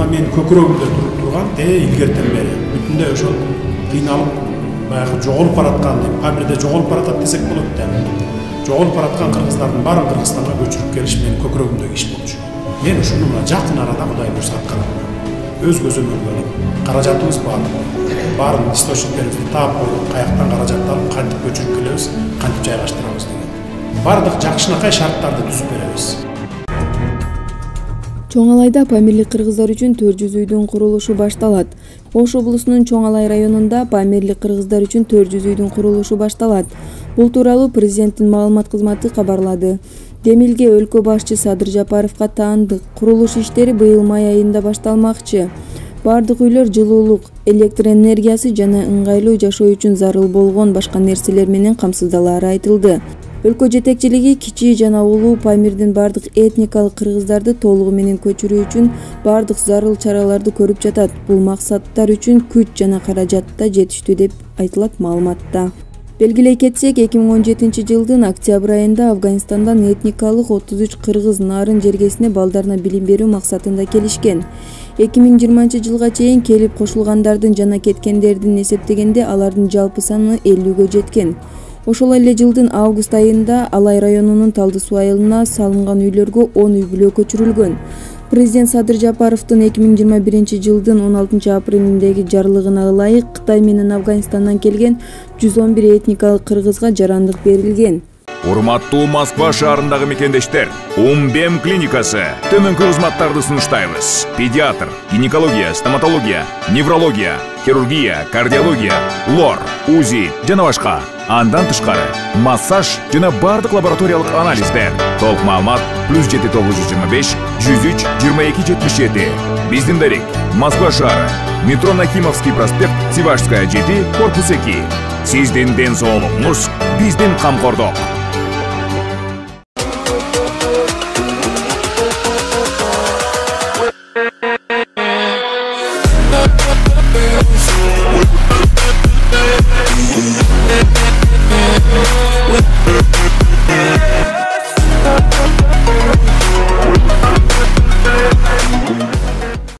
мына менин көкүрөгүмдө туруп турган илгертен бери бүтүндөй ошол кыйналып баягы жоголуп бараткан Памирде жоголуп баратат десек болот да. Жоголуп бараткан кыргыздардын баарын Кыргызстанга көчүрүп келиш менин көкүрөгүмдөгү иш болчу. Мен ушуну мына жакын арада Кудай буйрса аткарам. Өз көзөмөлгө алып, каражатыбыз баарын источниктерибизди таап койдук, каяктан каражат алып, кантип көчүрүп келебиз, кантип жайгаштырабыз деген. Бардык жакшынакай шарттарды түзүп беребиз. Чоң Алайда памирлик кыргыздар үчүн 400 үйдүн курулушу башталат. Ош облусунун Чоң Алай районунда памирлик кыргыздар үчүн 400 үйдүн курулушу башталат. Бул тууралуу президенттин маалымат кызматы кабарлады. Демилге өлкө башчы Садыр Жапаровго таандык. Курулуш иштери быйыл май айында башталмакчы. Бардык үйлөр жылуулук, электр энергиясы жана ыңгайлуу жашоо үчүн зарыл болгон башка нерселер менен камсыздалары айтылды. Өлкө жетекчилиги кичи жана улуу Памирдин бардык этникалык кыргыздарды толугу менен көчүрүү үчүн бардык зарыл чараларды көрүп жатат. Бул максаттар үчүн күч жана каражат да жетиштүү деп айтылат маалыматта. Белгилей кетсек, 2017 жылдын октябрь айында Афганистандан этникалык 33 кыргыз Нарын жергесине балдарына билим берүү максатында келишкен. 2020 жылга чейин келип кошулгандардын жана кеткендердин эсептегенде алардын жалпы саны 50гө жеткен. Ошол эле жылдын август айында Алай районунун Талды суу айылына салынган үйлөргө 10 үй бүлө көчүрүлгөн. Президент Садыр Жапаровдун 2021 жылдын 16 апрелиндеги жарлыгына ылайык Кытай менен Афганистандан келген 111 этникалык кыргызга жарандык берилген. Урматтуу Москва шаарындагы мекендештер, Умбем клиникасы төмөнкү кызматтарды сунуштайбыз. Педиатр, гинекология, стоматология, неврология, хирургия, кардиология, лор, УЗИ жана башка. Андан тышкары массаж жана бардык лабораториялык анализдер. Толук маалымат +7 925 103 22 77. Биздин дарек Москва шаары, метро Нахимовский проспект, Сивашская 7, корпус 2. Сиздин ден соолугуңуз биздин камкордук.